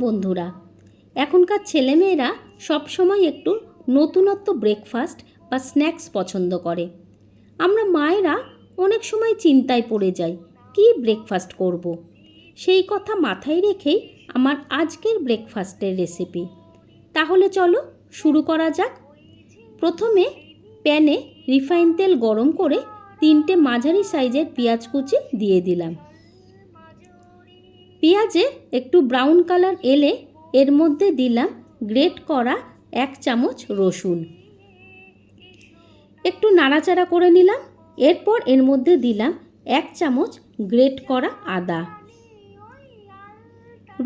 বন্ধুরা, এখনকার ছেলেমেয়েরা সবসময় একটু নতুনত্ব ব্রেকফাস্ট বা স্ন্যাক্স পছন্দ করে। আমরা মায়েরা অনেক সময় চিন্তায় পড়ে যাই কি ব্রেকফাস্ট করব। সেই কথা মাথায় রেখেই আমার আজকের ব্রেকফাস্টের রেসিপি। তাহলে চলো শুরু করা যাক। প্রথমে প্যানে রিফাইন তেল গরম করে 3টে মাঝারি সাইজের পেঁয়াজ কুচি দিয়ে দিলাম। পেঁয়াজে একটু ব্রাউন কালার এলে এর মধ্যে দিলাম গ্রেট করা 1 চামচ রসুন। একটু নাড়াচাড়া করে নিলাম। এরপর এর মধ্যে দিলাম 1 চামচ গ্রেট করা আদা।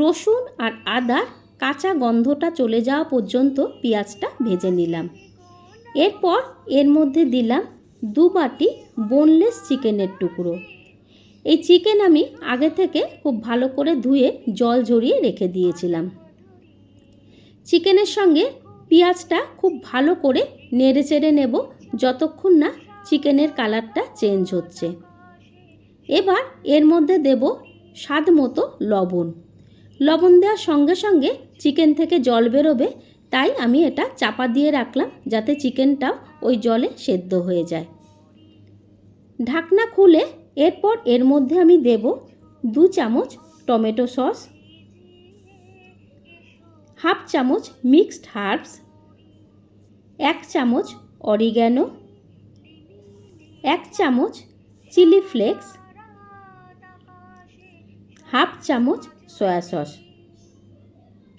রসুন আর আদার কাঁচা গন্ধটা চলে যাওয়া পর্যন্ত পেঁয়াজটা ভেজে নিলাম। এরপর এর মধ্যে দিলাম 2 বাটি বোনলেস চিকেনের টুকরো। এই চিকেন আমি আগে থেকে খুব ভালো করে ধুয়ে জল ঝরিয়ে রেখে দিয়েছিলাম। চিকেনের সঙ্গে পেঁয়াজটা খুব ভালো করে নেড়েচেড়ে নেব যতক্ষণ না চিকেনের কালারটা চেঞ্জ হচ্ছে। এবার এর মধ্যে দেব স্বাদ মতো লবণ। লবণ দেওয়ার সঙ্গে সঙ্গে চিকেন থেকে জল বেরোবে, তাই আমি এটা চাপা দিয়ে রাখলাম যাতে চিকেনটাও ওই জলে সেদ্ধ হয়ে যায়। ঢাকনা খুলে এরপর এর মধ্যে আমি দেব 2 চামচ টমেটো সস, 1/2 চামচ মিক্সড হার্বস, 1 চামচ অরিগ্যানো, 1 চামচ চিলি ফ্লেক্স, 1/2 চামচ সয়া সস।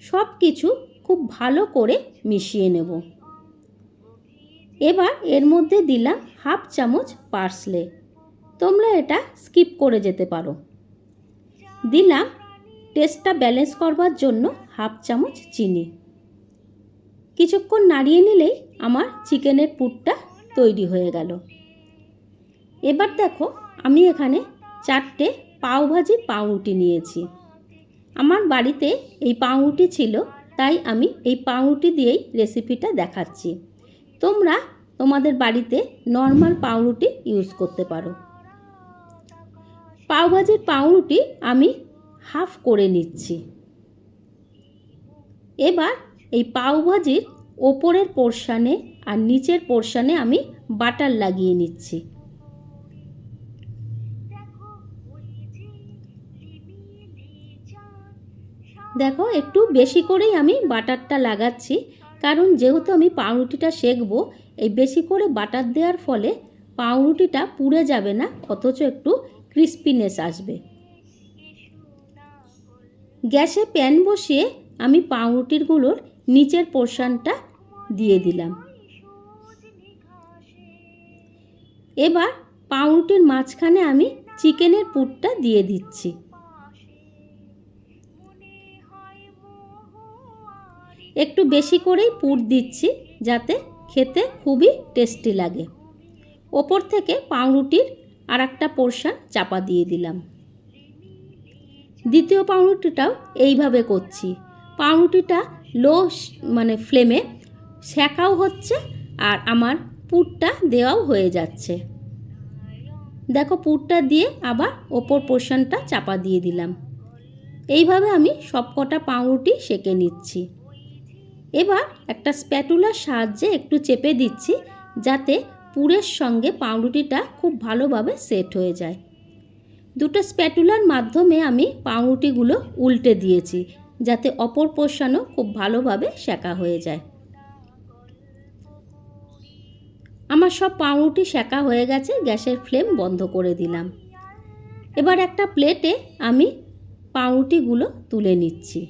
সব কিছু খুব ভালো করে মিশিয়ে নেব। এবার এর মধ্যে দিলাম 1/2 চামচ পার্সলে। তোমরা এটা স্কিপ করে যেতে পারো। দিলাম টেস্টটা ব্যালেন্স করবার জন্য 1/2 চামচ চিনি। কিছুক্ষণ নাড়িয়ে নিলেই আমার চিকেনের পুরটা তৈরি হয়ে গেল। এবার দেখো আমি এখানে 4টে পাওভাজির পাউরুটি নিয়েছি। আমার বাড়িতে এই পাউরুটি ছিল, তাই আমি এই পাউরুটি দিয়েই রেসিপিটা দেখাচ্ছি। তোমরা তোমাদের বাড়িতে নর্মাল পাউরুটি ইউজ করতে পারো। পাওভাজির পাউরুটি আমি হাফ করে নিচ্ছি। এবার এই পাওভাজির ওপরের পোর্শনে আর নিচের পোর্শনে আমি বাটার লাগিয়ে নিচ্ছি। দেখো একটু বেশি করেই আমি বাটারটা লাগাচ্ছি, কারণ যেহেতু আমি পাউরুটিটা সেঁকবো, এই বেশি করে বাটার দেওয়ার ফলে পাউরুটিটা পুড়ে যাবে না, অথচ একটু ক্রিস্পিনেস আসবে। গ্যাসে প্যান বসিয়ে আমি পাউরুটিগুলোর নিচের পোর্শনটা দিয়ে দিলাম। এবার পাউরুটির মাঝখানে আমি চিকেনের পুরটা দিয়ে দিচ্ছি। একটু বেশি করেই পুর দিচ্ছি যাতে খেতে খুবই টেস্টি লাগে। ওপর থেকে পাউরুটির আর একটা পোর্শন চাপা দিয়ে দিলাম। দ্বিতীয় পাউরুটিটাও এইভাবে করছি। পাউরুটিটা লো ফ্লেমে সেকাও হচ্ছে আর আমার পুরটা দেওয়াও হয়ে যাচ্ছে। দেখো পুরটা দিয়ে আবার ওপর পোর্শনটা চাপা দিয়ে দিলাম। এইভাবে আমি সবকটা পাউরুটি সেঁকে নিচ্ছি। এবার একটা স্প্যাটুলার সাহায্যে একটু চেপে দিচ্ছি যাতে পুরের সঙ্গে পাউরুটিটা খুব ভালোভাবে সেট হয়ে যায়। দুটো স্প্যাটুলার মাধ্যমে আমি পাউরুটিগুলো উল্টে দিয়েছি যাতে অপর পোর্শনও খুব ভালোভাবে সেঁকা হয়ে যায়। আমার সব পাউরুটি সেঁকা হয়ে গেছে, গ্যাসের ফ্লেম বন্ধ করে দিলাম। এবার একটা প্লেটে আমি পাউরুটিগুলো তুলে নিচ্ছি।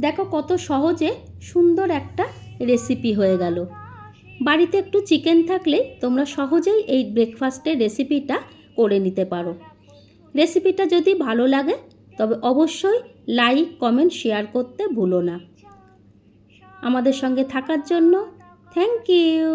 দেখো কত সহজে সুন্দর একটা রেসিপি হয়ে গেল। বাড়িতে একটু চিকেন থাকলে তোমরা সহজেই এই ব্রেকফাস্টের রেসিপিটা করে নিতে পারো। রেসিপিটা যদি ভালো লাগে তবে অবশ্যই লাইক, কমেন্ট, শেয়ার করতে ভুলো না। আমাদের সঙ্গে থাকার জন্য থ্যাংক ইউ।